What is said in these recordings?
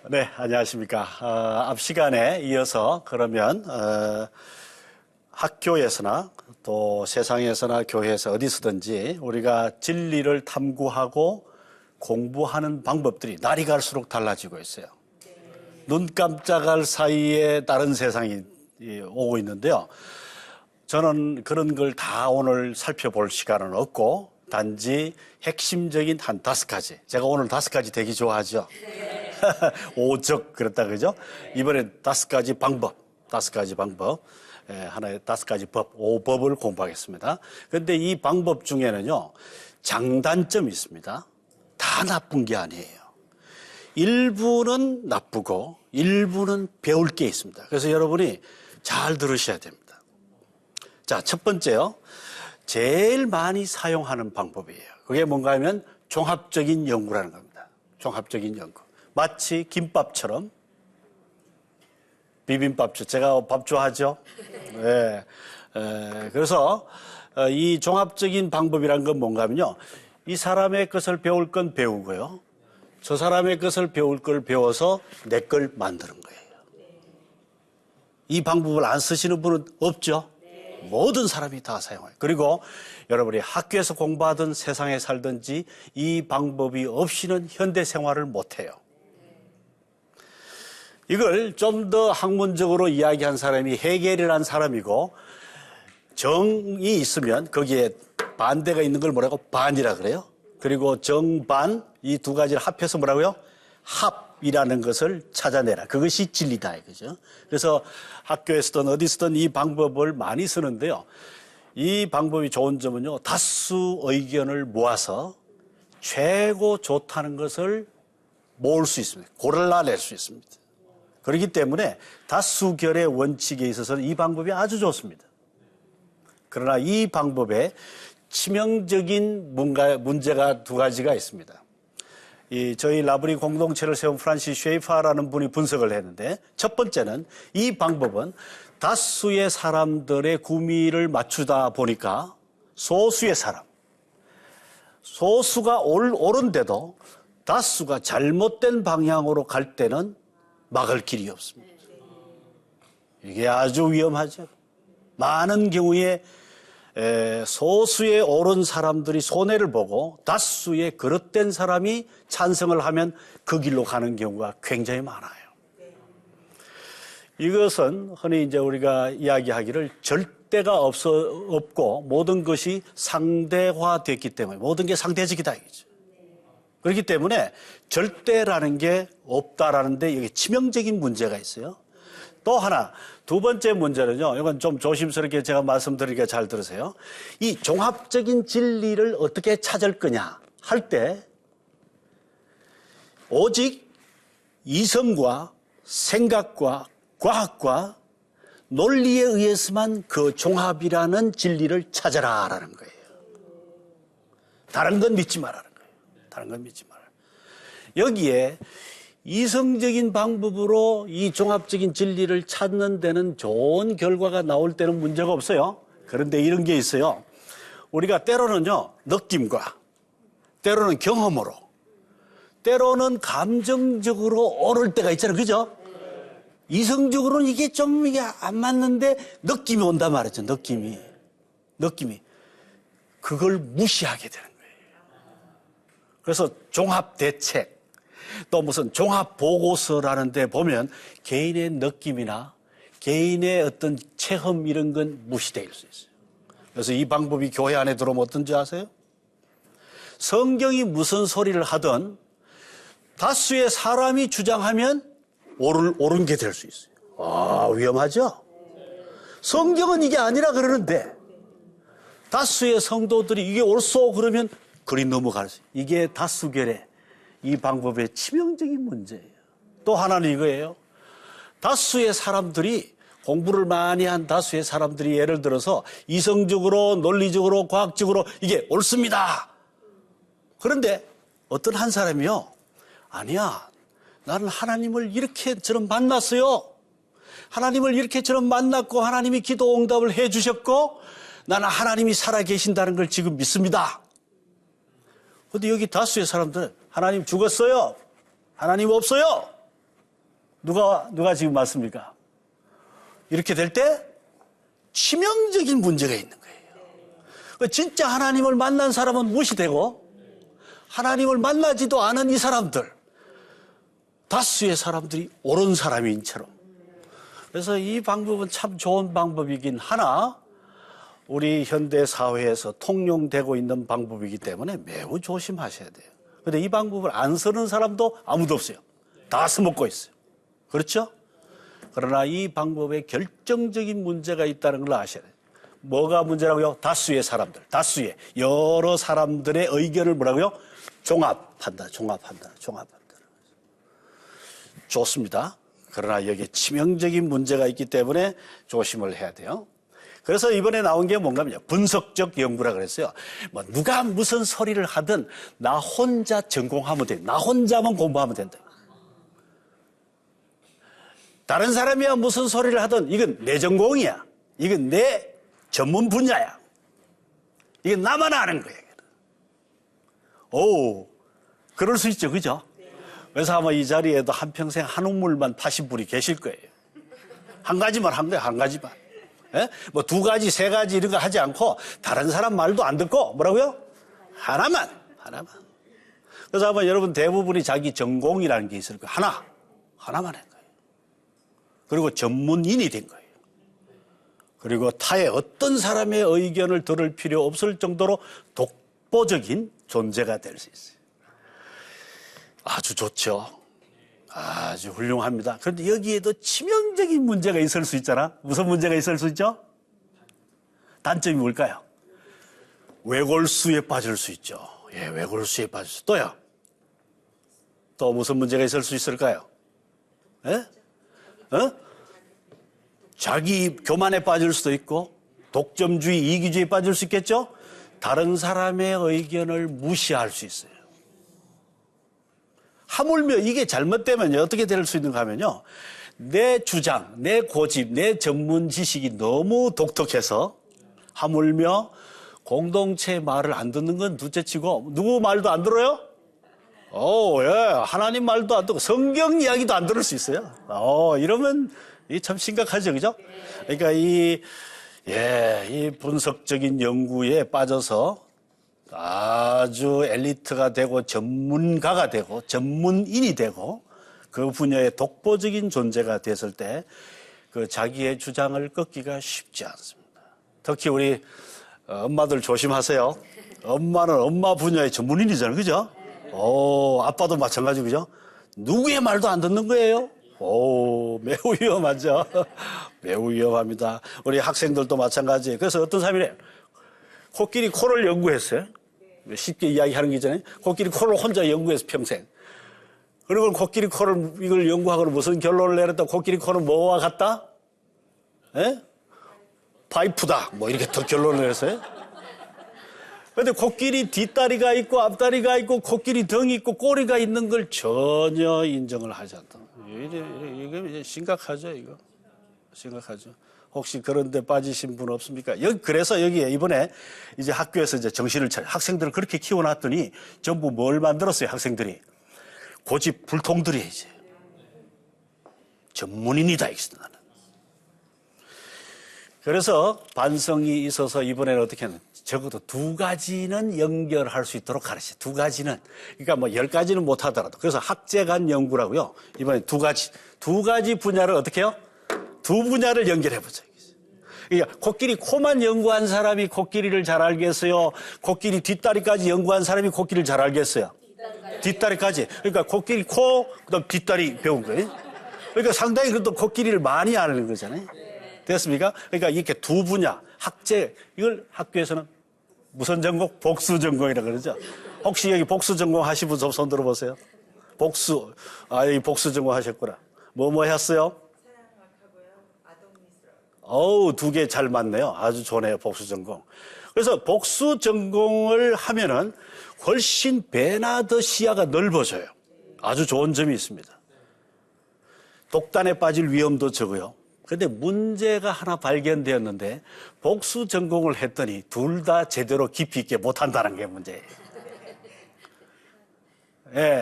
네, 안녕하십니까. 앞 시간에 이어서 그러면 학교에서나 또 세상에서나 교회에서 어디서든지 우리가 진리를 탐구하고 공부하는 방법들이 날이 갈수록 달라지고 있어요. 눈 깜짝할 사이에 다른 세상이 오고 있는데요. 저는 그런 걸 다 오늘 살펴볼 시간은 없고 단지 핵심적인 한 5가지. 제가 오늘 5가지 되게 좋아하죠. 오적 그랬다 그죠? 이번에 5가지 방법, 5가지 방법, 하나의 5가지 법, 5법을 공부하겠습니다. 그런데 이 방법 중에는요, 장단점이 있습니다. 다 나쁜 게 아니에요. 일부는 나쁘고 일부는 배울 게 있습니다. 그래서 여러분이 잘 들으셔야 됩니다. 자, 첫 번째요. 제일 많이 사용하는 방법이에요. 그게 뭔가 하면 종합적인 연구라는 겁니다. 종합적인 연구. 마치 김밥처럼 비빔밥처럼 제가 밥 좋아하죠. 네. 그래서 이 종합적인 방법이란 건 뭔가 하면요. 이 사람의 것을 배울 건 배우고요. 저 사람의 것을 배울 걸 배워서 내 걸 만드는 거예요. 이 방법을 안 쓰시는 분은 없죠. 모든 사람이 다 사용해요. 그리고 여러분이 학교에서 공부하든 세상에 살든지 이 방법이 없이는 현대 생활을 못해요. 이걸 좀 더 학문적으로 이야기한 사람이 헤겔이라는 사람이고, 정이 있으면 거기에 반대가 있는 걸 뭐라고? 반이라 그래요. 그리고 정반, 이 두 가지를 합해서 뭐라고요? 합이라는 것을 찾아내라. 그것이 진리다 이거죠. 그래서 학교에서든 어디서든 이 방법을 많이 쓰는데요. 이 방법이 좋은 점은요, 다수 의견을 모아서 최고 좋다는 것을 모을 수 있습니다. 골라낼 수 있습니다. 그렇기 때문에 다수결의 원칙에 있어서는 이 방법이 아주 좋습니다. 그러나 이 방법에 치명적인 문제가 2가지가 있습니다. 저희 라브리 공동체를 세운 프란시스 쉐이퍼라는 분이 분석을 했는데, 첫 번째는 이 방법은 다수의 사람들의 구미를 맞추다 보니까 소수의 사람, 소수가 옳은데도 다수가 잘못된 방향으로 갈 때는 막을 길이 없습니다. 이게 아주 위험하죠. 많은 경우에 소수의 옳은 사람들이 손해를 보고 다수의 그릇된 사람이 찬성을 하면 그 길로 가는 경우가 굉장히 많아요. 이것은 흔히 이제 우리가 이야기하기를 절대가 없고 모든 것이 상대화됐기 때문에 모든 게 상대적이다 이거죠. 그렇기 때문에 절대라는 게 없다라는데 여기 치명적인 문제가 있어요. 또 하나, 2번째 문제는요, 이건 좀 조심스럽게 제가 말씀드리니까 잘 들으세요. 이 종합적인 진리를 어떻게 찾을 거냐 할 때 오직 이성과 생각과 과학과 논리에 의해서만 그 종합이라는 진리를 찾아라라는 거예요. 다른 건 믿지 말라는 거예요. 다른 건 믿지 말아라. 여기에 이성적인 방법으로 이 종합적인 진리를 찾는 데는 좋은 결과가 나올 때는 문제가 없어요. 그런데 이런 게 있어요. 우리가 때로는요, 느낌과 때로는 경험으로 때로는 감정적으로 오를 때가 있잖아요. 그죠? 이성적으로는 이게 안 맞는데 느낌이 온단 말이죠. 느낌이. 그걸 무시하게 되는 거예요. 그래서 종합대책, 또 무슨 종합보고서라는 데 보면 개인의 느낌이나 개인의 어떤 체험 이런 건 무시될 수 있어요. 그래서 이 방법이 교회 안에 들어오면 어떤지 아세요? 성경이 무슨 소리를 하든 다수의 사람이 주장하면 옳은 게 될 수 있어요. 위험하죠? 성경은 이게 아니라 그러는데 다수의 성도들이 이게 옳소 그러면 그리 넘어갈 수 있어요. 이게 다수결의 이 방법의 치명적인 문제예요. 또 하나는 이거예요. 다수의 사람들이 공부를 많이 한 다수의 사람들이 예를 들어서 이성적으로 논리적으로 과학적으로 이게 옳습니다. 그런데 어떤 한 사람이요. 아니야. 나는 하나님을 이렇게처럼 만났어요. 하나님을 이렇게처럼 만났고 하나님이 기도 응답을 해 주셨고 나는 하나님이 살아 계신다는 걸 지금 믿습니다. 그런데 여기 다수의 사람들은 하나님 죽었어요. 하나님 없어요. 누가 지금 맞습니까? 이렇게 될 때 치명적인 문제가 있는 거예요. 진짜 하나님을 만난 사람은 무시되고 하나님을 만나지도 않은 이 사람들, 다수의 사람들이 옳은 사람인처럼. 그래서 이 방법은 참 좋은 방법이긴 하나 우리 현대 사회에서 통용되고 있는 방법이기 때문에 매우 조심하셔야 돼요. 그런데 이 방법을 안 쓰는 사람도 아무도 없어요. 다 써먹고 있어요. 그렇죠? 그러나 이 방법에 결정적인 문제가 있다는 걸 아셔야 돼요. 뭐가 문제라고요? 다수의 사람들, 다수의 여러 사람들의 의견을 뭐라고요? 종합한다. 좋습니다. 그러나 여기에 치명적인 문제가 있기 때문에 조심을 해야 돼요. 그래서 이번에 나온 게 뭔가면요. 분석적 연구라 그랬어요. 뭐 누가 무슨 소리를 하든 나 혼자 전공하면 돼. 나 혼자만 공부하면 된다. 다른 사람이야 무슨 소리를 하든 이건 내 전공이야. 이건 내 전문 분야야. 이건 나만 아는 거야. 오, 그럴 수 있죠. 그죠? 그래서 아마 이 자리에도 한평생 한우물만 파신 분이 계실 거예요. 한 가지만 한 거예요. 한 가지만. 예? 뭐 두 가지, 세 가지 이런 거 하지 않고 다른 사람 말도 안 듣고 뭐라고요? 하나만. 그래서 아마 여러분 대부분이 자기 전공이라는 게 있을 거예요. 하나만 한 거예요. 그리고 전문인이 된 거예요. 그리고 타의 어떤 사람의 의견을 들을 필요 없을 정도로 독보적인 존재가 될 수 있어요. 아주 좋죠. 아주 훌륭합니다. 그런데 여기에도 치명적인 문제가 있을 수 있잖아. 무슨 문제가 있을 수 있죠? 단점이 뭘까요? 외골수에 빠질 수 있죠. 예, 외골수에 빠질 수. 또요? 또 무슨 문제가 있을 수 있을까요? 예? 자기 교만에 빠질 수도 있고 독점주의, 이기주의에 빠질 수 있겠죠? 다른 사람의 의견을 무시할 수 있어요. 하물며 이게 잘못되면 어떻게 될 수 있는가 하면요. 내 주장, 내 고집, 내 전문 지식이 너무 독특해서 하물며 공동체 말을 안 듣는 건 둘째치고 누구 말도 안 들어요? 예. 하나님 말도 안 듣고 성경 이야기도 안 들을 수 있어요. 이러면 이 참 심각하죠. 그죠? 그러니까 이 분석적인 연구에 빠져서 아주 엘리트가 되고 전문가가 되고 전문인이 되고 그 분야의 독보적인 존재가 됐을 때 그 자기의 주장을 꺾기가 쉽지 않습니다. 특히 우리 엄마들 조심하세요. 엄마는 엄마 분야의 전문인이잖아요. 그죠? 아빠도 마찬가지고 그죠? 누구의 말도 안 듣는 거예요. 매우 위험하죠. 매우 위험합니다. 우리 학생들도 마찬가지예요. 그래서 어떤 사람이래요. 코끼리 코를 연구했어요. 쉽게 이야기하는 게 있잖아요. 코끼리 코를 혼자 연구해서 평생. 그리고 코끼리 코를 이걸 연구하고 무슨 결론을 내렸다. 코끼리 코는 뭐와 같다? 파이프다. 뭐 이렇게 더 결론을 내렸어요. 그런데 코끼리 뒷다리가 있고 앞다리가 있고 코끼리 덩이 있고 꼬리가 있는 걸 전혀 인정을 하지 않다. 이거 이제 심각하죠. 이거 심각하죠. 혹시 그런 데 빠지신 분 없습니까? 그래서 여기에 이번에 이제 학교에서 이제 정신을 차려. 학생들을 그렇게 키워놨더니 전부 뭘 만들었어요, 학생들이? 고집 불통들이 이제. 전문인이다, 이게 나는. 그래서 반성이 있어서 이번에는 어떻게 하는 적어도 두 가지는 연결할 수 있도록 가르쳐. 두 가지는. 그러니까 뭐 10가지는 못 하더라도. 그래서 학제간 연구라고요. 이번에 두 가지 분야를 어떻게 해요? 두 분야를 연결해보자. 그러니까 코끼리 코만 연구한 사람이 코끼리를 잘 알겠어요? 코끼리 뒷다리까지 연구한 사람이 코끼리를 잘 알겠어요? 뒷다리까지. 그러니까 코끼리 코, 그다음 뒷다리 배운 거예요. 그러니까 상당히 그래도 코끼리를 많이 아는 거잖아요. 됐습니까? 그러니까 이렇게 두 분야, 학제, 이걸 학교에서는 무슨 전공? 복수 전공이라고 그러죠. 혹시 여기 복수 전공 하신 분 손 들어보세요. 복수, 여기 복수 전공 하셨구나. 뭐 했어요? 두 개 잘 맞네요. 아주 좋네요. 복수 전공. 그래서 복수 전공을 하면은 훨씬 배나 더 시야가 넓어져요. 아주 좋은 점이 있습니다. 독단에 빠질 위험도 적어요. 그런데 문제가 하나 발견되었는데 복수 전공을 했더니 둘 다 제대로 깊이 있게 못한다는 게 문제예요.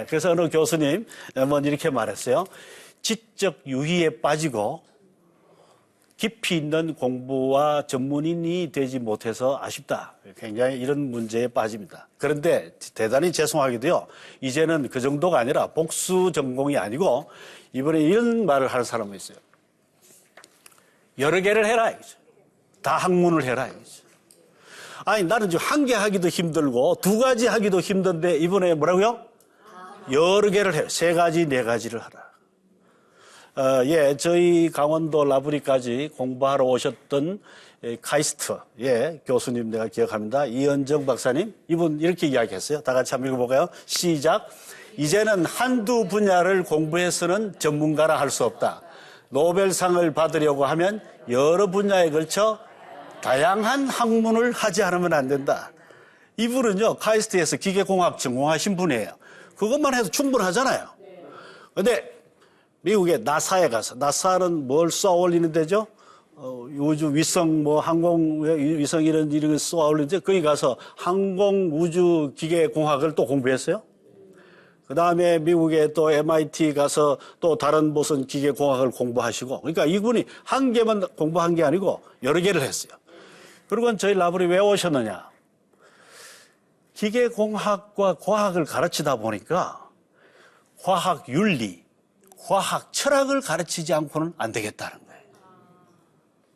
그래서 어느 교수님 이렇게 말했어요. 지적 유희에 빠지고 깊이 있는 공부와 전문인이 되지 못해서 아쉽다. 굉장히 이런 문제에 빠집니다. 그런데 대단히 죄송하게도요, 이제는 그 정도가 아니라 복수 전공이 아니고 이번에 이런 말을 하는 사람이 있어요. 여러 개를 해라, 이거죠. 다 학문을 해라, 이거죠. 아니, 나는 지금 한 개 하기도 힘들고 두 가지 하기도 힘든데 이번에 뭐라고요? 여러 개를 해요. 세 가지, 네 가지를 하라. 저희 강원도 라브리까지 공부하러 오셨던 카이스트, 교수님 내가 기억합니다. 이은정 박사님. 이분 이렇게 이야기했어요. 다 같이 한번 읽어볼까요? 시작. 이제는 한두 분야를 공부해서는 전문가라 할 수 없다. 노벨상을 받으려고 하면 여러 분야에 걸쳐 다양한 학문을 하지 않으면 안 된다. 이분은요, 카이스트에서 기계공학 전공하신 분이에요. 그것만 해도 충분하잖아요. 근데 미국의 나사에 가서, 나사는 뭘 쏘아 올리는 데죠? 우주 위성, 항공 위성 이런 쏘아 올리는데, 거기 가서 항공 우주 기계 공학을 또 공부했어요. 그 다음에 미국의 또 MIT 가서 또 다른 무슨 기계 공학을 공부하시고, 그러니까 이분이 한 개만 공부한 게 아니고 여러 개를 했어요. 그리고 저희 라브리 왜 오셨느냐? 기계 공학과 과학을 가르치다 보니까 과학 윤리, 과학 철학을 가르치지 않고는 안 되겠다는 거예요.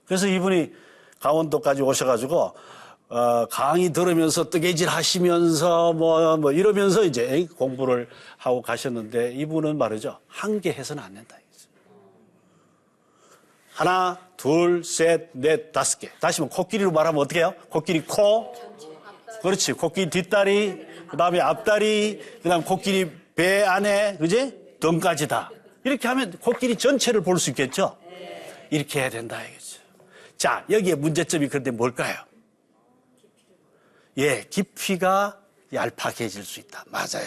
그래서 이분이 강원도까지 오셔가지고 강의 들으면서 뜨개질 하시면서 뭐 이러면서 이제 공부를 하고 가셨는데, 이분은 말이죠, 한 개 해서는 안 된다. 하나, 둘, 셋, 넷, 다섯 개. 다시 코끼리로 말하면 어떻게 해요? 코끼리 코, 그렇지. 코끼리 뒷다리, 그 다음에 앞다리, 그 다음 코끼리 배 안에, 그지? 등까지 다. 이렇게 하면 코끼리 전체를 볼 수 있겠죠? 이렇게 해야 된다, 이거죠. 자, 여기에 문제점이 그런데 뭘까요? 깊이가 얄팍해질 수 있다. 맞아요.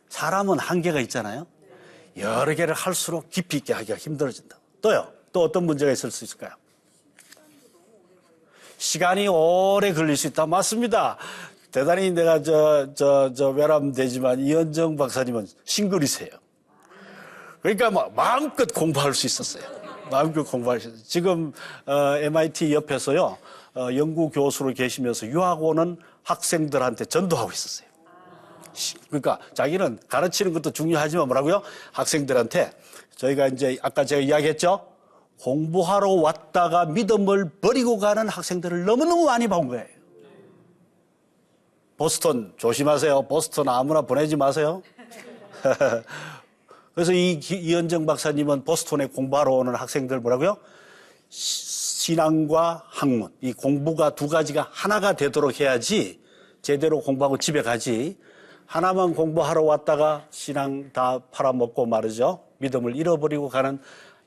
사람은 한계가 있잖아요. 여러 개를 할수록 깊이 있게 하기가 힘들어진다. 또요? 또 어떤 문제가 있을 수 있을까요? 시간이 오래 걸릴 수 있다. 맞습니다. 대단히 내가 외람되지만 이은정 박사님은 싱글이세요. 그러니까 마음껏 공부할 수 있었어요. 마음껏 공부할 수 있었어요. 지금 MIT 옆에서요, 연구 교수로 계시면서 유학 오는 학생들한테 전도하고 있었어요. 그러니까 자기는 가르치는 것도 중요하지만 뭐라고요? 학생들한테 저희가 이제 아까 제가 이야기했죠? 공부하러 왔다가 믿음을 버리고 가는 학생들을 너무너무 많이 본 거예요. 보스턴 조심하세요. 보스턴 아무나 보내지 마세요. 그래서 이은정 박사님은 보스턴에 공부하러 오는 학생들 뭐라고요? 신앙과 학문, 이 공부가 두 가지가 하나가 되도록 해야지 제대로 공부하고 집에 가지, 하나만 공부하러 왔다가 신앙 다 팔아먹고 말이죠, 믿음을 잃어버리고 가는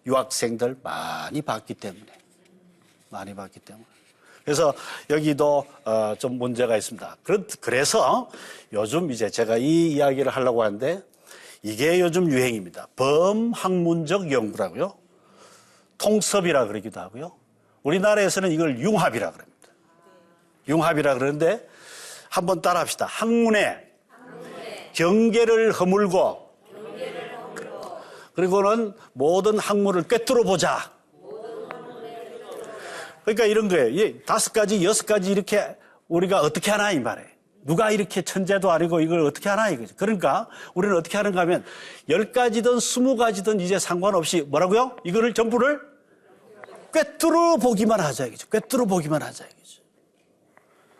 유학생들 많이 봤기 때문에. 그래서 여기도 좀 문제가 있습니다. 그래서 요즘 이제 제가 이 이야기를 하려고 하는데, 이게 요즘 유행입니다. 범학문적 연구라고요. 통섭이라 그러기도 하고요. 우리나라에서는 이걸 융합이라 그럽니다. 융합이라 그러는데 한번 따라 합시다. 학문에 경계를 허물고 그리고는 모든 학문을 꿰뚫어 보자. 그러니까 이런 거예요. 5가지, 6가지 이렇게 우리가 어떻게 하나 이 말이에요. 누가 이렇게 천재도 아니고 이걸 어떻게 하나 이거죠. 그러니까 우리는 어떻게 하는가 하면 10가지든 20가지든 이제 상관없이 뭐라고요? 이거를 전부를 꿰뚫어 보기만 하자 이거죠. 꿰뚫어 보기만 하자 이거죠.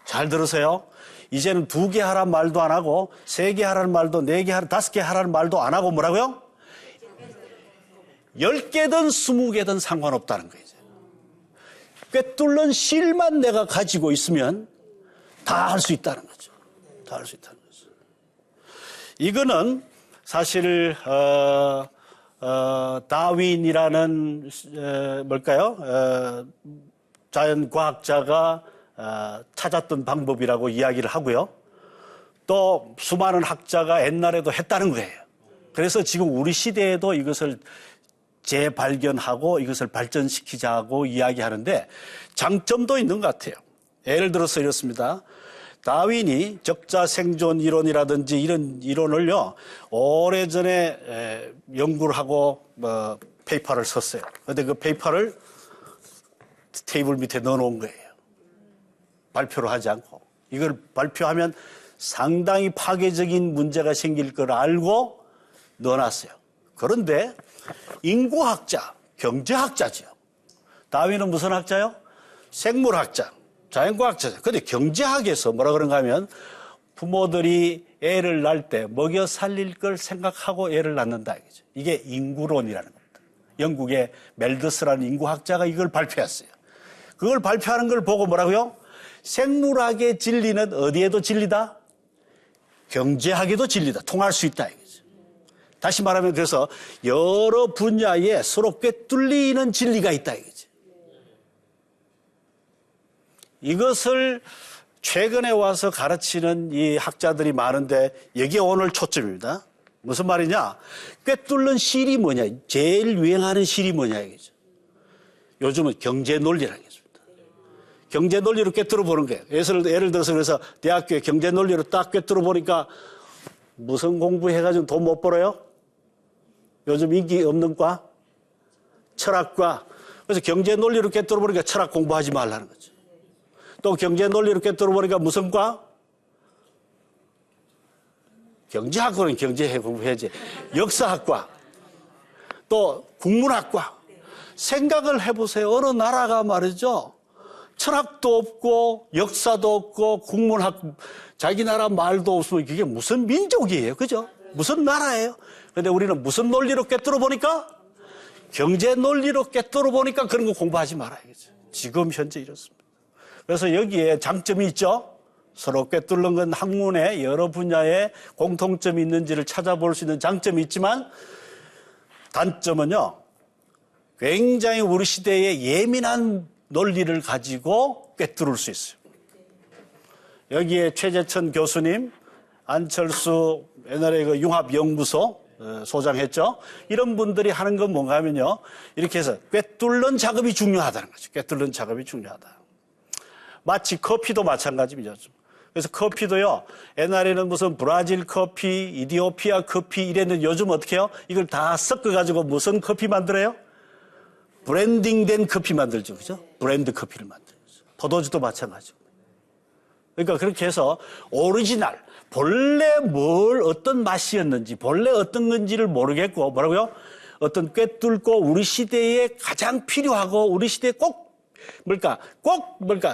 잘 들으세요. 이제는 2개 하라는 말도 안 하고 3개 하라는 말도 4개 하라 5개 하라는 말도 안 하고 뭐라고요? 10개든 20개든 상관없다는 거예요. 꿰뚫는 실만 내가 가지고 있으면 다 할 수 있다는 거죠. 다 할 수 있다는 거죠. 이거는 사실 다윈이라는 자연과학자가 찾았던 방법이라고 이야기를 하고요. 또 수많은 학자가 옛날에도 했다는 거예요. 그래서 지금 우리 시대에도 이것을 재발견하고 이것을 발전시키자고 이야기하는데 장점도 있는 것 같아요. 예를 들어서 이렇습니다. 다윈이 적자생존 이론이라든지 이런 이론을요, 오래전에 연구를 하고 페이퍼를 썼어요. 그런데 그 페이퍼를 테이블 밑에 넣어놓은 거예요. 발표를 하지 않고. 이걸 발표하면 상당히 파괴적인 문제가 생길 걸 알고 넣어놨어요. 그런데 인구학자, 경제학자죠. 다윈은 무슨 학자요? 생물학자, 자연과학자죠. 그런데 경제학에서 뭐라 그런가 하면 부모들이 애를 낳을 때 먹여 살릴 걸 생각하고 애를 낳는다. 이게 인구론이라는 겁니다. 영국의 멜더스라는 인구학자가 이걸 발표했어요. 그걸 발표하는 걸 보고 뭐라고요? 생물학의 진리는 어디에도 진리다? 경제학에도 진리다. 통할 수 있다. 이거죠. 다시 말하면 그래서 여러 분야에 서로 꿰뚫리는 진리가 있다. 이거죠. 이것을 최근에 와서 가르치는 이 학자들이 많은데 여기에 오늘 초점입니다. 무슨 말이냐? 꿰뚫는 실이 뭐냐? 제일 유행하는 실이 뭐냐? 이거죠. 요즘은 경제 논리라는 게 있습니다. 경제 논리로 꿰뚫어 보는 거예요. 예를 들어서 그래서 대학교에 경제 논리로 딱 꿰뚫어 보니까 무슨 공부해가지고 돈 못 벌어요? 요즘 인기 없는 과? 철학과. 그래서 경제 논리로 꿰뚫어 보니까 철학 공부하지 말라는 거죠. 또 경제 논리로 꿰뚫어 보니까 무슨 과? 경제학과는 경제 공부해야지. 역사학과. 또 국문학과. 생각을 해보세요. 어느 나라가 말이죠. 철학도 없고 역사도 없고 국문학, 자기 나라 말도 없으면 그게 무슨 민족이에요. 그죠? 무슨 나라예요? 그런데 우리는 무슨 논리로 꿰뚫어 보니까? 경제 논리로 꿰뚫어 보니까 그런 거 공부하지 말아야겠죠. 지금 현재 이렇습니다. 그래서 여기에 장점이 있죠. 서로 꿰뚫는 건 학문의 여러 분야에 공통점이 있는지를 찾아볼 수 있는 장점이 있지만 단점은요. 굉장히 우리 시대의 예민한 논리를 가지고 꿰뚫을 수 있어요. 여기에 최재천 교수님, 안철수 옛날에 그 융합연구소 소장했죠. 이런 분들이 하는 건 뭔가 하면요. 이렇게 해서 꿰뚫는 작업이 중요하다는 거죠. 꿰뚫는 작업이 중요하다. 마치 커피도 마찬가지입니다. 그래서 커피도요. 옛날에는 무슨 브라질 커피, 이디오피아 커피 이랬는데 요즘 어떻게 해요? 이걸 다 섞어가지고 무슨 커피 만들어요? 브랜딩된 커피 만들죠. 그죠? 브랜드 커피를 만들죠. 포도주도 마찬가지고. 그러니까 그렇게 해서 오리지널, 본래 어떤 맛이었는지, 본래 어떤 건지를 모르겠고, 뭐라고요? 어떤 꿰뚫고 우리 시대에 가장 필요하고 우리 시대에 꼭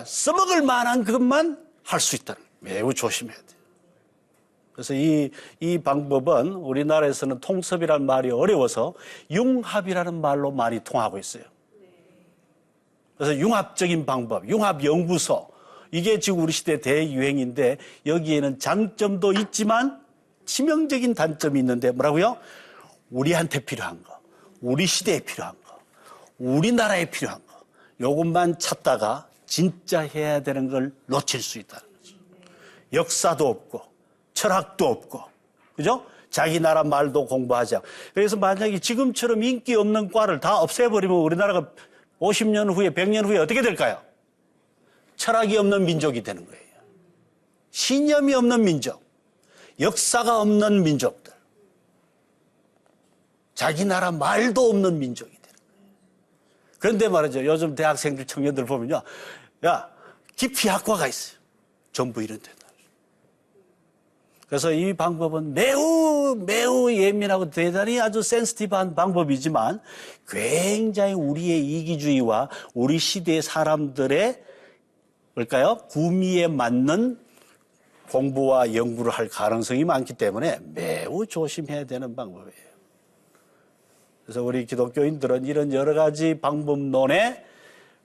써먹을 만한 것만 할 수 있다는 거예요. 매우 조심해야 돼요. 그래서 이 방법은 우리나라에서는 통섭이라는 말이 어려워서 융합이라는 말로 많이 통하고 있어요. 그래서 융합적인 방법, 융합연구소, 이게 지금 우리 시대 대유행인데 여기에는 장점도 있지만 치명적인 단점이 있는데 뭐라고요? 우리한테 필요한 거, 우리 시대에 필요한 거, 우리나라에 필요한 거, 요것만 찾다가 진짜 해야 되는 걸 놓칠 수 있다는 거죠. 역사도 없고 철학도 없고, 그죠? 자기 나라 말도 공부하지 않고. 그래서 만약에 지금처럼 인기 없는 과를 다 없애버리면 우리나라가 50년 후에, 100년 후에 어떻게 될까요? 철학이 없는 민족이 되는 거예요. 신념이 없는 민족, 역사가 없는 민족들, 자기 나라 말도 없는 민족이 되는 거예요. 그런데 말이죠. 요즘 대학생들, 청년들 보면요. 야, 기피학과가 있어요. 전부 이런 데다. 그래서 이 방법은 매우 예민하고 대단히 아주 센시티브한 방법이지만 굉장히 우리의 이기주의와 우리 시대의 사람들의 구미에 맞는 공부와 연구를 할 가능성이 많기 때문에 매우 조심해야 되는 방법이에요. 그래서 우리 기독교인들은 이런 여러 가지 방법론의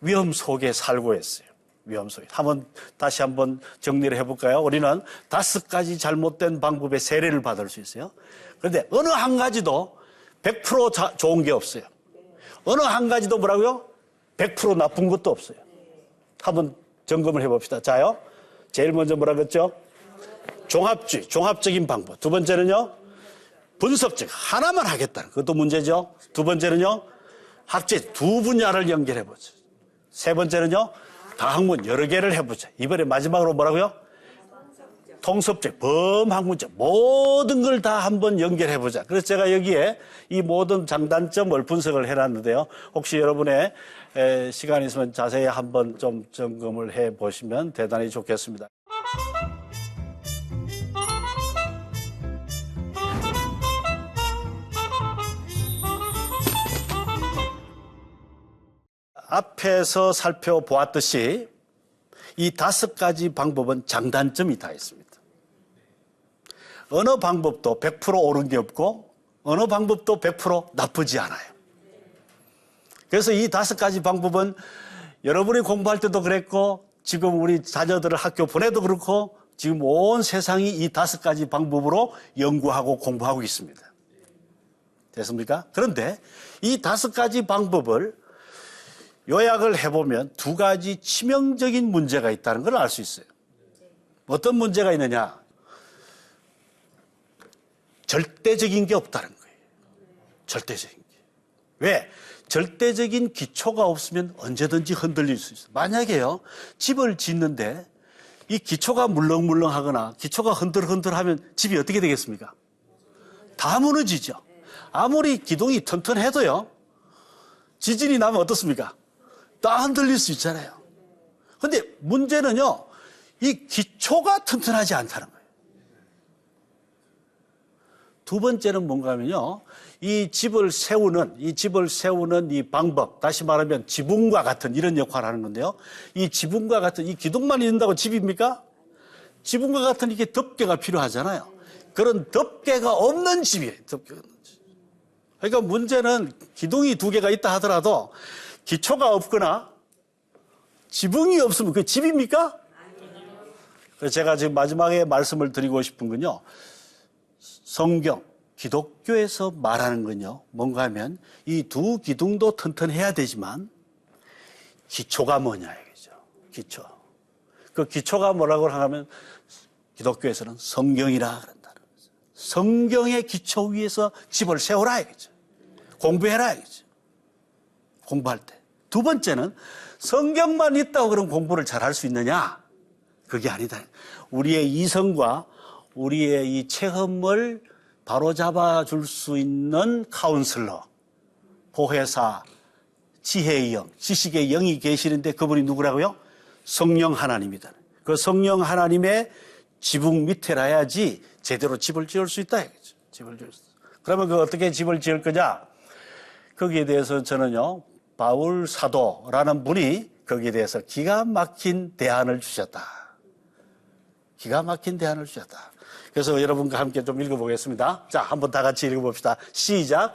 위험 속에 살고 있어요. 위험 속에. 다시 한번 정리를 해볼까요? 우리는 5가지 잘못된 방법의 세례를 받을 수 있어요. 그런데 어느 한 가지도 100% 좋은 게 없어요. 어느 한 가지도 뭐라고요? 100% 나쁜 것도 없어요. 한번 점검을 해봅시다. 자요. 제일 먼저 뭐라 그랬죠? 종합주의, 종합적인 방법. 두 번째는요, 분석적, 하나만 하겠다는 그것도 문제죠. 두 번째는요, 학제 두 분야를 연결해보죠. 세 번째는요, 다학문 여러 개를 해보자. 이번에 마지막으로 뭐라고요? 통섭책, 범학문책 모든 걸 다 한번 연결해보자. 그래서 제가 여기에 이 모든 장단점을 분석을 해놨는데요. 혹시 여러분의 시간이 있으면 자세히 한번 좀 점검을 해보시면 대단히 좋겠습니다. 앞에서 살펴보았듯이 이 5가지 방법은 장단점이 다 있습니다. 어느 방법도 100% 옳은 게 없고 어느 방법도 100% 나쁘지 않아요. 그래서 이 5가지 방법은 여러분이 공부할 때도 그랬고 지금 우리 자녀들을 학교 보내도 그렇고 지금 온 세상이 이 5가지 방법으로 연구하고 공부하고 있습니다. 됐습니까? 그런데 이 5가지 방법을 요약을 해보면 2가지 치명적인 문제가 있다는 걸 알 수 있어요. 어떤 문제가 있느냐? 절대적인 게 없다는 거예요. 절대적인 게. 왜? 절대적인 기초가 없으면 언제든지 흔들릴 수 있어요. 만약에요, 집을 짓는데 이 기초가 물렁물렁하거나 기초가 흔들흔들하면 집이 어떻게 되겠습니까? 다 무너지죠. 아무리 기둥이 튼튼해도요, 지진이 나면 어떻습니까? 다 흔들릴 수 있잖아요. 그런데 문제는요, 이 기초가 튼튼하지 않다는 거예요. 2번째는 뭔가 하면요, 이 집을 세우는 이 방법, 다시 말하면 지붕과 같은 이런 역할을 하는 건데요. 이 지붕과 같은 이 기둥만 있는다고 집입니까? 지붕과 같은 이게 덮개가 필요하잖아요. 그런 덮개가 없는 집이에요. 덮개가 없는 집. 그러니까 문제는 기둥이 2개가 있다 하더라도 기초가 없거나 지붕이 없으면 그게 집입니까? 그래서 제가 지금 마지막에 말씀을 드리고 싶은 건요, 성경, 기독교에서 말하는 건요, 뭔가 하면 이 2 기둥도 튼튼해야 되지만 기초가 뭐냐 이거죠. 기초. 그 기초가 뭐라고 하면 기독교에서는 성경이라 그런다는 거죠. 성경의 기초 위에서 집을 세우라 이거죠. 공부해라 이거죠. 공부할 때. 2번째는 성경만 있다고 그럼 공부를 잘 할 수 있느냐? 그게 아니다. 우리의 이성과 우리의 이 체험을 바로잡아 줄 수 있는 카운슬러, 보혜사, 지혜의 영, 지식의 영이 계시는데 그분이 누구라고요? 성령 하나님이다. 그 성령 하나님의 지붕 밑에라야지 제대로 집을 지을 수 있다. 집을 지을 수 있다. 그러면 그 어떻게 집을 지을 거냐? 거기에 대해서 저는요, 바울 사도라는 분이 거기에 대해서 기가 막힌 대안을 주셨다. 기가 막힌 대안을 주셨다. 그래서 여러분과 함께 좀 읽어보겠습니다. 자, 한번 다 같이 읽어봅시다. 시작.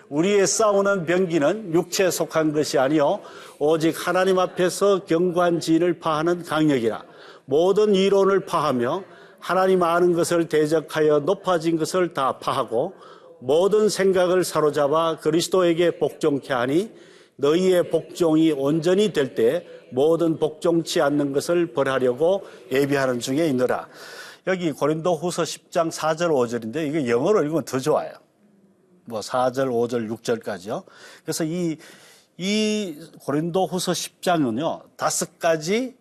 우리의 싸우는 병기는 육체에 속한 것이 아니요 오직 하나님 앞에서 경관지인을 파하는 강력이라. 모든 이론을 파하며 하나님 아는 것을 대적하여 높아진 것을 다 파하고 모든 생각을 사로잡아 그리스도에게 복종케 하니 너희의 복종이 온전히 될 때 모든 복종치 않는 것을 벌하려고 예비하는 중에 있노라. 여기 고린도후서 10장 4절 5절인데 이게 영어로 읽으면 더 좋아요. 뭐 4절, 5절, 6절까지요. 그래서 이 고린도후서 10장은요 5가지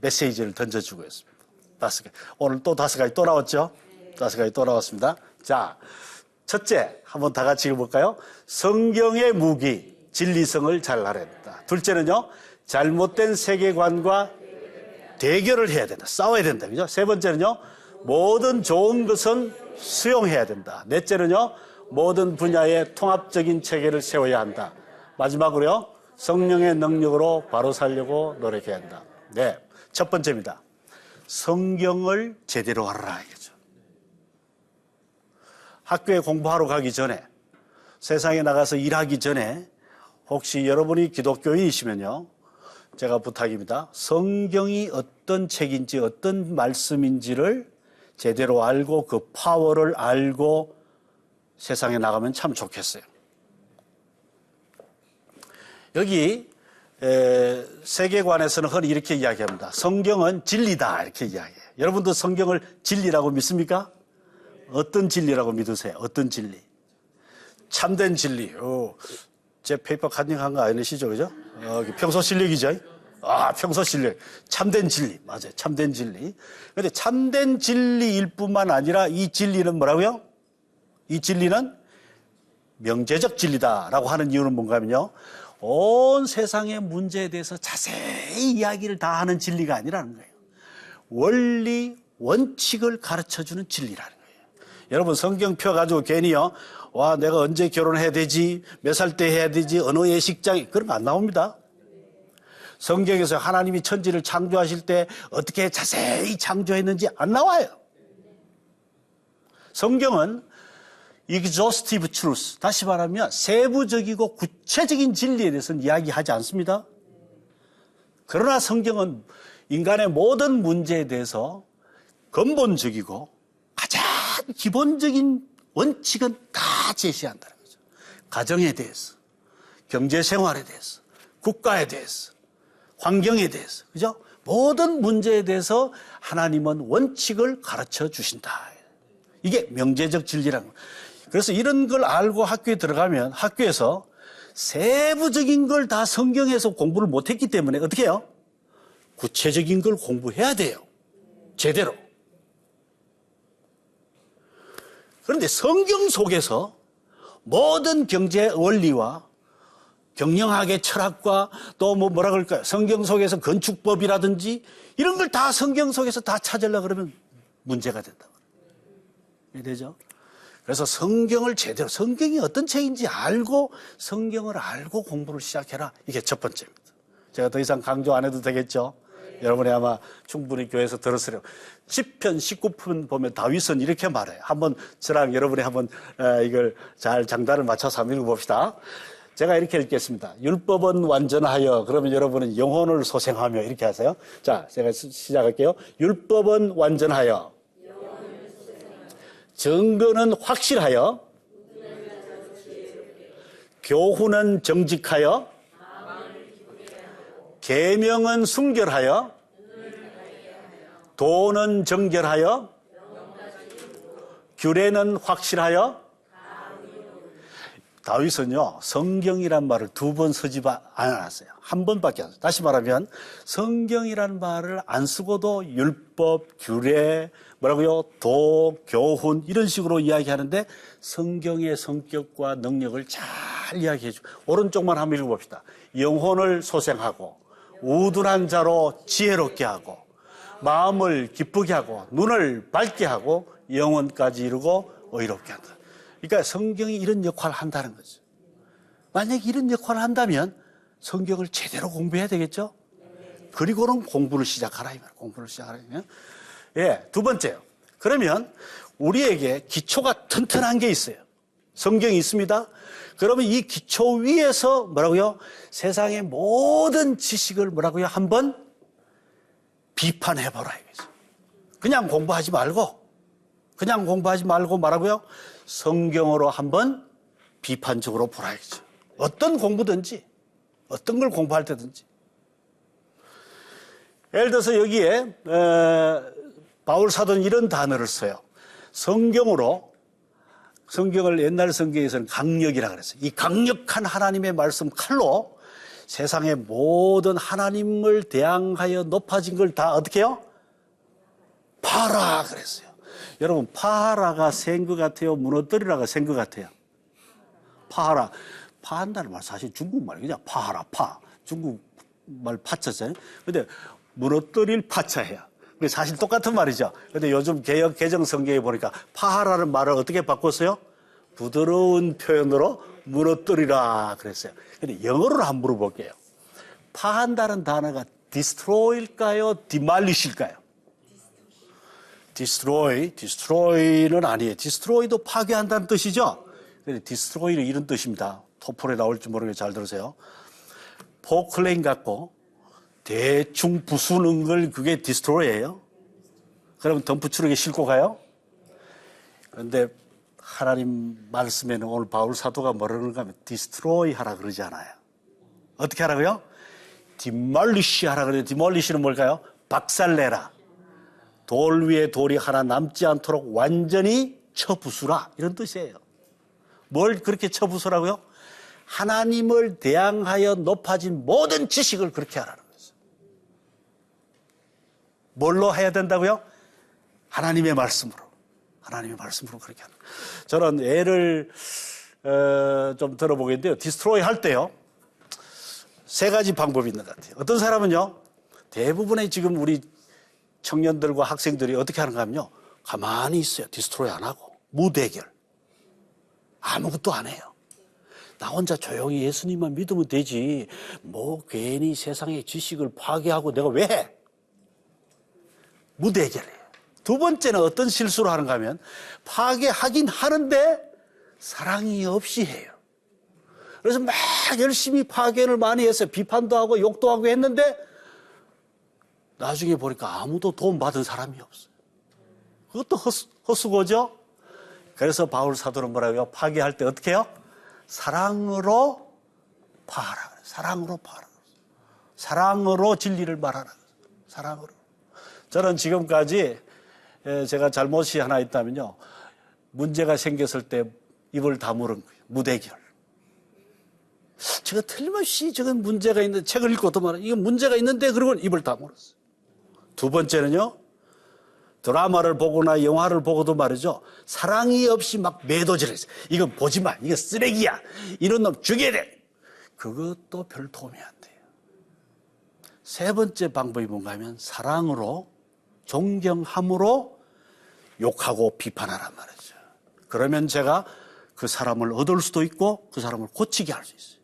메시지를 던져주고 있습니다. 5가지. 오늘 또 5가지 또 나왔죠? 5가지 또 나왔습니다. 자, 첫째 한번 다 같이 읽어볼까요? 성경의 무기, 진리성을 잘 알아야 된다. 둘째는요, 잘못된 세계관과 대결을 해야 된다. 싸워야 된다. 그죠? 세 번째는요, 모든 좋은 것은 수용해야 된다. 넷째는요, 모든 분야의 통합적인 체계를 세워야 한다. 마지막으로요, 성령의 능력으로 바로 살려고 노력해야 한다. 네. 첫 번째입니다. 성경을 제대로 알아라. 이거죠. 학교에 공부하러 가기 전에, 세상에 나가서 일하기 전에 혹시 여러분이 기독교인이시면요, 제가 부탁입니다. 성경이 어떤 책인지 어떤 말씀인지를 제대로 알고 그 파워를 알고 세상에 나가면 참 좋겠어요. 여기 세계관에서는 흔히 이렇게 이야기합니다. 성경은 진리다 이렇게 이야기해요. 여러분도 성경을 진리라고 믿습니까? 어떤 진리라고 믿으세요? 어떤 진리? 참된 진리. 제 페이퍼 간직한 거 아니시죠? 그죠? 평소 실력이죠? 평소 진리. 참된 진리. 맞아요. 참된 진리. 근데 참된 진리일 뿐만 아니라 이 진리는 뭐라고요? 이 진리는 명제적 진리다라고 하는 이유는 뭔가 하면요. 온 세상의 문제에 대해서 자세히 이야기를 다 하는 진리가 아니라는 거예요. 원리, 원칙을 가르쳐주는 진리라는 거예요. 여러분 성경 펴가지고 괜히요. 내가 언제 결혼해야 되지? 몇 살 때 해야 되지? 어느 예식장에 그런 거 안 나옵니다. 성경에서 하나님이 천지를 창조하실 때 어떻게 자세히 창조했는지 안 나와요. 성경은 exhaustive truth, 다시 말하면 세부적이고 구체적인 진리에 대해서는 이야기하지 않습니다. 그러나 성경은 인간의 모든 문제에 대해서 근본적이고 가장 기본적인 원칙은 다 제시한다는 거죠. 가정에 대해서, 경제생활에 대해서, 국가에 대해서, 환경에 대해서, 그죠? 모든 문제에 대해서 하나님은 원칙을 가르쳐 주신다. 이게 명제적 진리라는 거예요. 그래서 이런 걸 알고 학교에 들어가면 학교에서 세부적인 걸 다 성경에서 공부를 못했기 때문에 어떻게 해요? 구체적인 걸 공부해야 돼요. 제대로. 그런데 성경 속에서 모든 경제 원리와 경영학의 철학과 또 뭐라 그럴까요? 성경 속에서 건축법이라든지 이런 걸 다 성경 속에서 다 찾으려고 그러면 문제가 된다. 이해되죠? 그래서 성경을 제대로, 성경이 어떤 책인지 알고 성경을 알고 공부를 시작해라. 이게 첫 번째입니다. 제가 더 이상 강조 안 해도 되겠죠? 여러분이 아마 충분히 교회에서 들었으려고. 10편 19편 보면 다윗은 이렇게 말해요. 한번 저랑 여러분이 한번 이걸 잘 장단을 맞춰서 한번 읽어봅시다. 제가 이렇게 읽겠습니다. 율법은 완전하여, 그러면 여러분은 영혼을 소생하며 이렇게 하세요. 자, 제가 시작할게요. 율법은 완전하여, 증거는 확실하여, 교훈은 정직하여, 계명은 순결하여, 도는 정결하여, 규례는 확실하여. 다윗은요, 성경이란 말을 두 번 쓰지 않았어요. 한 번밖에 안 써요. 다시 말하면 성경이라는 말을 안 쓰고도 율법, 규례, 뭐라고요? 도, 교훈 이런 식으로 이야기하는데 성경의 성격과 능력을 잘 이야기해 주고. 오른쪽만 한번 읽어봅시다. 영혼을 소생하고 우둔한 자로 지혜롭게 하고 마음을 기쁘게 하고 눈을 밝게 하고 영혼까지 이루고 의롭게 한다. 그러니까 성경이 이런 역할을 한다는 거죠. 만약에 이런 역할을 한다면 성경을 제대로 공부해야 되겠죠? 그리고는 공부를 시작하라. 이 말. 공부를 시작하라. 예, 두 번째요. 그러면 우리에게 기초가 튼튼한 게 있어요. 성경이 있습니다. 그러면 이 기초 위에서 뭐라고요? 세상의 모든 지식을 뭐라고요? 한번 비판해보라. 이거죠. 그냥 공부하지 말고 말하고요. 성경으로 한번 비판적으로 보라. 이거죠. 어떤 공부든지, 어떤 걸 공부할 때든지. 예를 들어서 여기에 바울 사도는 이런 단어를 써요. 성경을 옛날 성경에서는 강력이라 그랬어요. 이 강력한 하나님의 말씀 칼로 세상의 모든 하나님을 대항하여 높아진 걸 다 어떻게 해요? 파라 그랬어요. 여러분, 파하라가 센 것 같아요? 무너뜨리라가 센 것 같아요? 파하라. 파한다는 말 사실 중국말 그냥 파하라, 파. 중국말 파차잖아요. 근데 무너뜨릴 파차예요. 사실 똑같은 말이죠. 근데 요즘 개역 개정 성경에 보니까 파하라는 말을 어떻게 바꿨어요? 부드러운 표현으로 무너뜨리라 그랬어요. 근데 영어로 한번 물어볼게요. 파한다는 단어가 destroy일까요? demolish일까요? destroy는 아니에요. destroy도 파괴한다는 뜻이죠. 근데 destroy는 이런 뜻입니다. 토플에 나올지 모르겠는데 잘 들으세요. 포클레인 갖고 대충 부수는 걸 그게 destroy예요. 그러면 덤프트럭에 싣고 가요? 그런데 하나님 말씀에는 오늘 바울 사도가 뭐라는가 하면 destroy 하라 그러지 않아요. 어떻게 하라고요? demolish 하라 그래요. demolish는 뭘까요? 박살내라. 돌 위에 돌이 하나 남지 않도록 완전히 쳐부수라. 이런 뜻이에요. 뭘 그렇게 쳐부수라고요? 하나님을 대항하여 높아진 모든 지식을 그렇게 하라는 거죠. 뭘로 해야 된다고요? 하나님의 말씀으로. 하나님의 말씀으로 그렇게 하는. 저는 예를 좀 들어보겠는데요. 디스트로이 할 때요. 세 가지 방법이 있는 것 같아요. 어떤 사람은요. 대부분의 지금 우리 청년들과 학생들이 어떻게 하는가 하면요. 가만히 있어요. 디스트로이 안 하고. 무대결. 아무것도 안 해요. 나 혼자 조용히 예수님만 믿으면 되지. 뭐 괜히 세상의 지식을 파괴하고 내가 왜 해? 무대결이에요. 두 번째는 어떤 실수를 하는가 하면 파괴하긴 하는데 사랑이 없이 해요. 그래서 막 열심히 파괴를 많이 했어요. 비판도 하고 욕도 하고 했는데 나중에 보니까 아무도 도움 받은 사람이 없어요. 그것도 헛수고죠. 그래서 바울 사도는 뭐라고요? 파괴할 때 어떻게 해요? 사랑으로 파하라. 사랑으로 파하라. 사랑으로 진리를 말하라. 사랑으로. 저는 지금까지 제가 잘못이 하나 있다면요. 문제가 생겼을 때 입을 다물은 거예요. 무대결. 제가 틀림없이 저건 문제가 있는데 책을 읽고도 말해요. 이건 문제가 있는데 그러고 입을 다물었어요. 두 번째는요. 드라마를 보거나 영화를 보고도 말이죠. 사랑이 없이 막 매도질했어요. 이건 보지 마. 이거 쓰레기야. 이런 놈 죽여야 돼. 그것도 별 도움이 안 돼요. 세 번째 방법이 뭔가 하면 사랑으로 존경함으로 욕하고 비판하란 말이죠. 그러면 제가 그 사람을 얻을 수도 있고 그 사람을 고치게 할 수 있어요.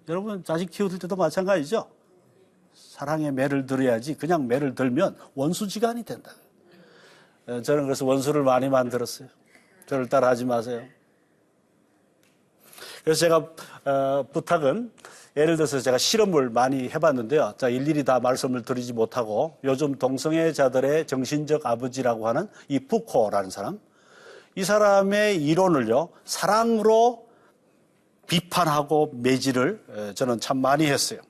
여러분 자식 키우실 때도 마찬가지죠. 사랑의 매를 들어야지 그냥 매를 들면 원수지간이 된다. 저는 그래서 원수를 많이 만들었어요. 저를 따라하지 마세요. 그래서 제가 부탁은 예를 들어서 제가 실험을 많이 해봤는데요. 자, 일일이 다 말씀을 드리지 못하고 요즘 동성애자들의 정신적 아버지라고 하는 이 푸코라는 사람, 이 사람의 이론을요 사랑으로 비판하고 매질을 저는 참 많이 했어요.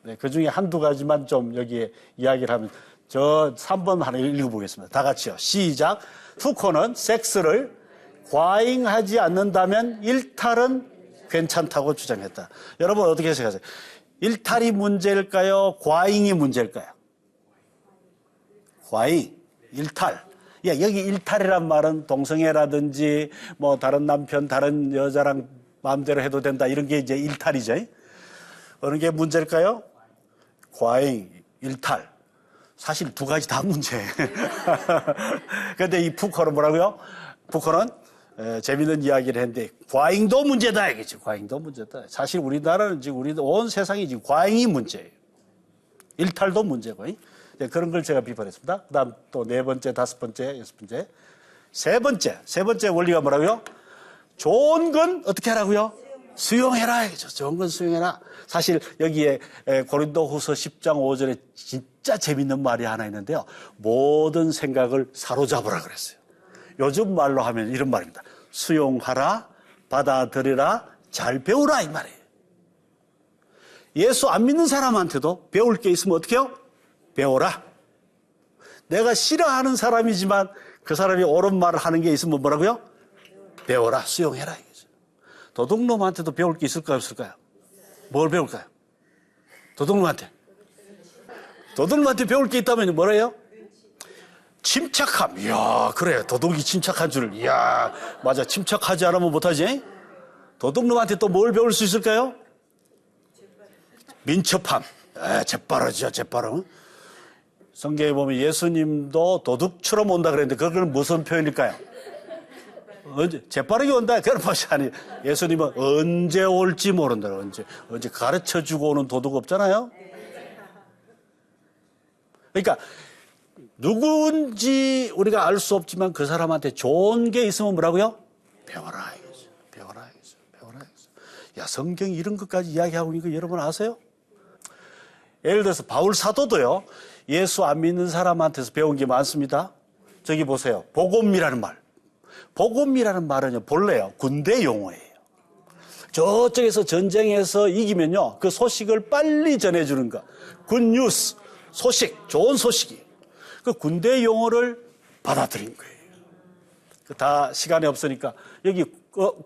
네, 그 중에 한두 가지만 좀 여기에 이야기를 하면 저 3번 하나 읽어보겠습니다. 다 같이요. 시작. 푸코는 섹스를 과잉하지 않는다면 일탈은 괜찮다고 주장했다. 여러분 어떻게 생각하세요? 일탈이 문제일까요? 과잉이 문제일까요? 과잉, 일탈. 야, 여기 일탈이란 말은 동성애라든지 뭐 다른 남편, 다른 여자랑 마음대로 해도 된다 이런 게 이제 일탈이죠. 어느 게 문제일까요? 과잉, 일탈. 사실 두 가지 다 문제예요. 그런데 이 푸코는 뭐라고요? 푸코는 재밌는 이야기를 했는데 과잉도 문제다 이거죠. 과잉도 문제다. 사실 우리나라는 지금 우리 온 세상이 지금 과잉이 문제예요. 일탈도 문제고. 네, 그런 걸 제가 비판했습니다. 그다음 또 네 번째, 다섯 번째, 여섯 번째, 세 번째 원리가 뭐라고요? 좋은 건 어떻게 하라고요? 수용해라 이거죠. 좋은 건 수용해라. 사실 여기에 고린도후서 10장 5절에 진짜 재밌는 말이 하나 있는데요. 모든 생각을 사로잡으라 그랬어요. 요즘 말로 하면 이런 말입니다. 수용하라, 받아들이라, 잘 배우라 이 말이에요. 예수 안 믿는 사람한테도 배울 게 있으면 어떻게 해요? 배워라. 내가 싫어하는 사람이지만 그 사람이 옳은 말을 하는 게 있으면 뭐라고요? 배워라, 수용해라 이거죠. 도둑놈한테도 배울 게 있을까요, 없을까요? 뭘 배울까요? 도둑놈한테 배울 게 있다면 뭐래요? 침착함. 이야, 그래. 도둑이 침착한 줄. 이야, 맞아. 침착하지 않으면 못하지? 도둑놈한테 또 뭘 배울 수 있을까요? 민첩함. 재빠르죠, 재빠름. 성경에 보면 예수님도 도둑처럼 온다 그랬는데 그건 무슨 표현일까요? 언제 재빠르게 온다 그런 것이 아니에요. 예수님은 언제 올지 모른다. 언제 가르쳐주고 오는 도둑 없잖아요. 그러니까 누구인지 우리가 알 수 없지만 그 사람한테 좋은 게 있으면 뭐라고요? 배워라 이거죠. 배워라 이거죠. 배워라 이거죠. 야, 성경이 이런 것까지 이야기하고 있는 거 여러분 아세요? 예를 들어서 바울 사도도요. 예수 안 믿는 사람한테서 배운 게 많습니다. 저기 보세요. 복음이라는 말. 복음이라는 말은요. 본래요. 군대 용어예요. 저쪽에서 전쟁에서 이기면요. 그 소식을 빨리 전해주는 거. 굿뉴스. 소식. 좋은 소식이. 그 군대 용어를 받아들인 거예요. 다 시간이 없으니까 여기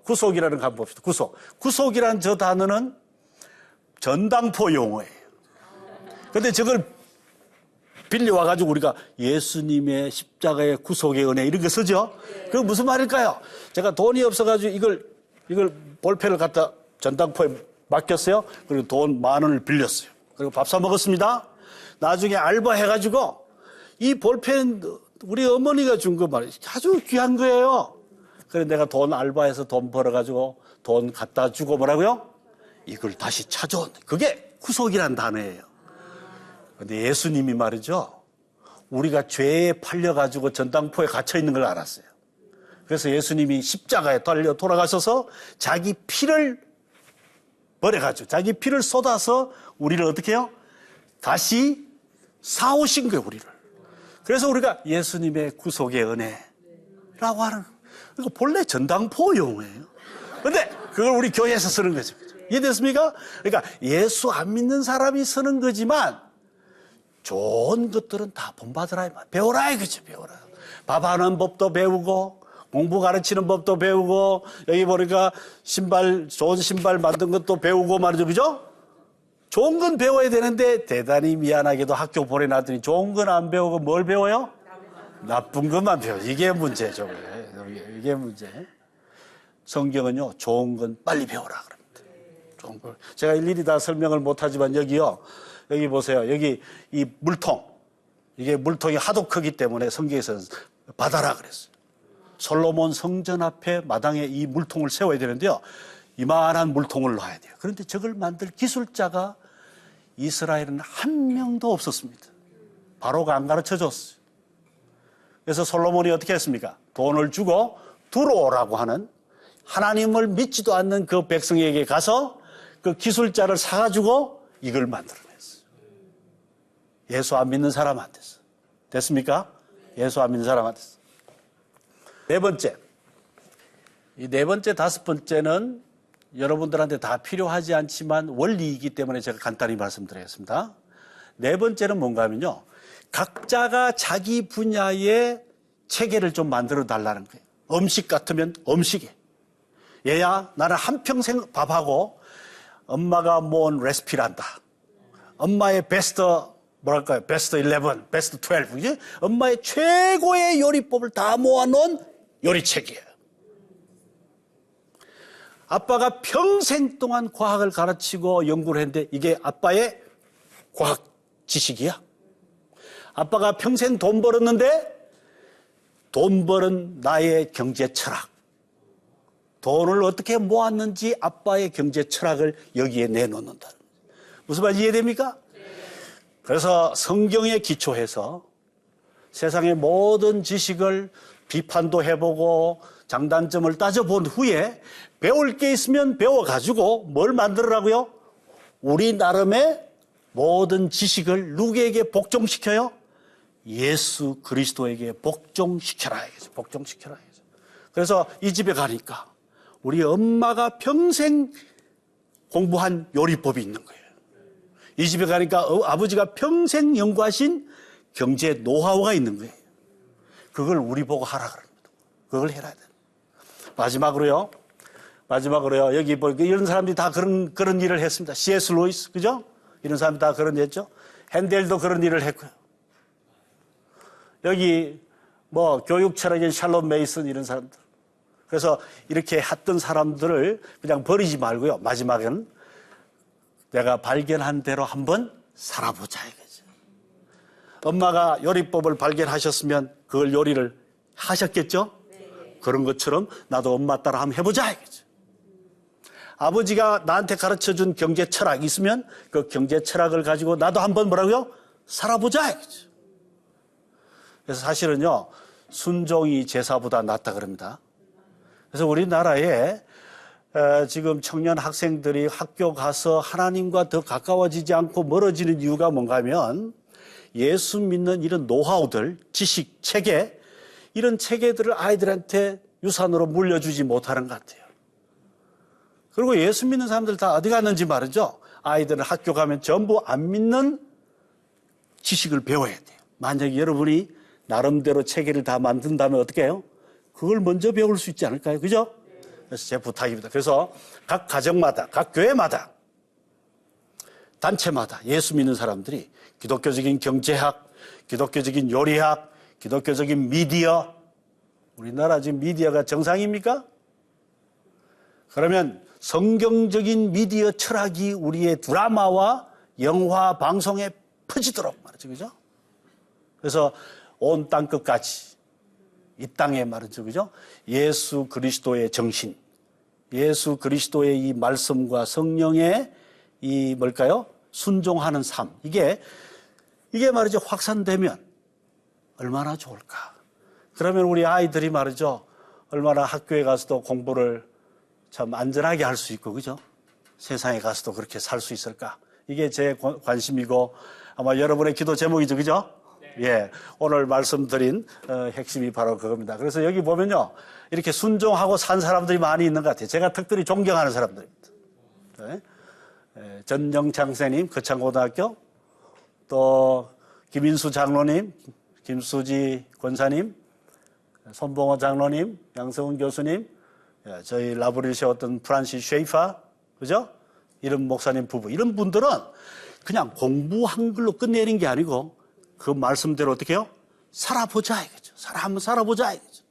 구속이라는 거 한번 봅시다. 구속이라는 저 단어는 전당포 용어예요. 근데 저걸 빌려와가지고 우리가 예수님의 십자가의 구속의 은혜 이런 거 쓰죠? 그게 무슨 말일까요? 제가 돈이 없어가지고 이걸 볼펜을 갖다 전당포에 맡겼어요. 그리고 돈 10,000원을 빌렸어요. 그리고 밥 사 먹었습니다. 나중에 알바해가지고 이 볼펜 우리 어머니가 준 거 말이에요. 아주 귀한 거예요. 그래서 내가 돈 알바해서 돈 벌어가지고 돈 갖다 주고 뭐라고요? 이걸 다시 찾아온. 그게 구속이란 단어예요. 근데 예수님이 말이죠. 우리가 죄에 팔려가지고 전당포에 갇혀 있는 걸 알았어요. 그래서 예수님이 십자가에 달려 돌아가셔서 자기 피를 버려가지고 자기 피를 쏟아서 우리를 어떻게 해요? 다시 사오신 거예요, 우리를. 그래서 우리가 예수님의 구속의 은혜라고 하는, 이거 본래 전당포 용어예요. 근데 그걸 우리 교회에서 쓰는 거죠. 이해됐습니까? 그러니까 예수 안 믿는 사람이 쓰는 거지만 좋은 것들은 다 본받으라. 배워라 이거죠, 배워라. 밥하는 법도 배우고, 공부 가르치는 법도 배우고, 여기 보니까 좋은 신발 만든 것도 배우고 말이죠, 그죠? 좋은 건 배워야 되는데 대단히 미안하게도 학교 보내놨더니 좋은 건 안 배우고 뭘 배워요? 나쁜 것만 배워. 이게 문제죠. 이게 문제. 성경은요, 좋은 건 빨리 배워라 그럽니다. 좋은 걸. 제가 일일이 다 설명을 못하지만 여기요. 여기 보세요. 여기 이 물통. 이게 물통이 하도 크기 때문에 성경에서는 받아라 그랬어요. 솔로몬 성전 앞에 마당에 이 물통을 세워야 되는데요. 이만한 물통을 놔야 돼요. 그런데 저걸 만들 기술자가 이스라엘은 한 명도 없었습니다. 바로가 안 가르쳐 줬어요. 그래서 솔로몬이 어떻게 했습니까? 돈을 주고 들어오라고 하는, 하나님을 믿지도 않는 그 백성에게 가서 그 기술자를 사가지고 이걸 만들어냈어요. 예수 안 믿는 사람한테서. 됐습니까? 예수 안 믿는 사람한테서. 네 번째. 이 네 번째, 다섯 번째는 여러분들한테 다 필요하지 않지만 원리이기 때문에 제가 간단히 말씀드리겠습니다. 네 번째는 뭔가 하면요. 각자가 자기 분야의 체계를 좀 만들어 달라는 거예요. 음식 같으면 음식에. 얘야, 나는 한평생 밥하고 엄마가 모은 레시피를 한다. 엄마의 베스트 11, 베스트 12. 그지? 엄마의 최고의 요리법을 다 모아놓은 요리책이에요. 아빠가 평생 동안 과학을 가르치고 연구를 했는데 이게 아빠의 과학 지식이야. 아빠가 평생 돈 벌었는데 돈 버는 나의 경제 철학. 돈을 어떻게 모았는지 아빠의 경제 철학을 여기에 내놓는다. 무슨 말인지 이해됩니까? 그래서 성경에 기초해서 세상의 모든 지식을 비판도 해보고 장단점을 따져본 후에 배울 게 있으면 배워가지고 뭘 만들으라고요? 우리 나름의 모든 지식을 누구에게 복종시켜요? 예수 그리스도에게 복종시켜라. 복종시켜라. 그래서 이 집에 가니까 우리 엄마가 평생 공부한 요리법이 있는 거예요. 이 집에 가니까 아버지가 평생 연구하신 경제 노하우가 있는 거예요. 그걸 우리 보고 하라 그럽니다. 그걸 해라. 마지막으로요. 여기 보니까 이런 사람들이 다 그런 일을 했습니다. C.S. 루이스, 그죠? 이런 사람들이 다 그런 일 했죠. 핸델도 그런 일을 했고요. 여기 교육 철학인 샬롬 메이슨 이런 사람들. 그래서 이렇게 했던 사람들을 그냥 버리지 말고요. 마지막에는 내가 발견한 대로 한번 살아보자 이거죠. 엄마가 요리법을 발견하셨으면 그걸 요리를 하셨겠죠? 그런 것처럼 나도 엄마 따라 한번 해보자 이거죠. 아버지가 나한테 가르쳐준 경제 철학이 있으면 그 경제 철학을 가지고 나도 한번 뭐라고요? 살아보자 이거죠. 그래서 사실은요, 순종이 제사보다 낫다 그럽니다. 그래서 우리나라에 지금 청년 학생들이 학교 가서 하나님과 더 가까워지지 않고 멀어지는 이유가 뭔가 하면 예수 믿는 이런 노하우들, 지식, 체계, 이런 체계들을 아이들한테 유산으로 물려주지 못하는 것 같아요. 그리고 예수 믿는 사람들 다 어디 갔는지 말이죠. 아이들은 학교 가면 전부 안 믿는 지식을 배워야 돼요. 만약에 여러분이 나름대로 체계를 다 만든다면 어떻게 해요? 그걸 먼저 배울 수 있지 않을까요? 그죠? 그래서 제 부탁입니다. 그래서 각 가정마다, 각 교회마다, 단체마다 예수 믿는 사람들이 기독교적인 경제학, 기독교적인 요리학, 기독교적인 미디어. 우리나라 지금 미디어가 정상입니까? 그러면 성경적인 미디어 철학이 우리의 드라마와 영화, 방송에 퍼지도록 말이죠. 그죠? 그래서 온 땅 끝까지 이 땅에 말이죠. 그죠? 예수 그리스도의 정신, 예수 그리스도의 이 말씀과 성령의 이 뭘까요? 순종하는 삶. 이게 말이죠. 확산되면 얼마나 좋을까. 그러면 우리 아이들이 말이죠. 얼마나 학교에 가서도 공부를 참 안전하게 할 수 있고, 그죠? 세상에 가서도 그렇게 살 수 있을까? 이게 제 관심이고, 아마 여러분의 기도 제목이죠, 그죠? 네. 예. 오늘 말씀드린 핵심이 바로 그겁니다. 그래서 여기 보면요. 이렇게 순종하고 산 사람들이 많이 있는 것 같아요. 제가 특별히 존경하는 사람들입니다. 네. 전영창 선생님, 거창고등학교, 또 김인수 장로님, 김수지 권사님, 손봉호 장로님, 양성훈 교수님, 저희 라브를 세웠던 프란시스 쉐이파, 그죠? 이런 목사님 부부, 이런 분들은 그냥 공부한 걸로 끝내는 게 아니고 그 말씀대로 어떻게 해요? 살아보자 이거죠. 한번 살아보자 이거죠.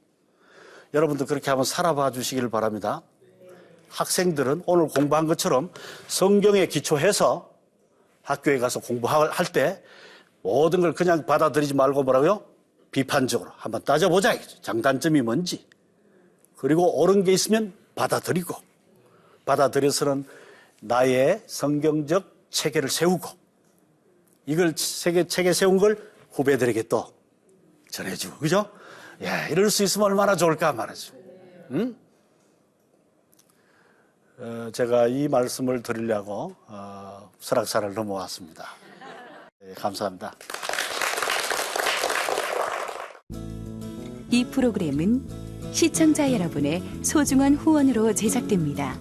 여러분도 그렇게 한번 살아봐 주시기를 바랍니다. 학생들은 오늘 공부한 것처럼 성경에 기초해서 학교에 가서 공부할 때 모든 걸 그냥 받아들이지 말고 뭐라고요? 비판적으로 한번 따져보자 이거죠. 장단점이 뭔지. 그리고 옳은 게 있으면 받아들이고, 받아들여서는 나의 성경적 체계를 세우고, 이걸 체계 세운 걸 후배들에게 또 전해주고, 그죠? 예, 이럴 수 있으면 얼마나 좋을까 말이죠. 응? 제가 이 말씀을 드리려고 설악산을 넘어왔습니다. 예, 감사합니다. 이 프로그램은 시청자 여러분의 소중한 후원으로 제작됩니다.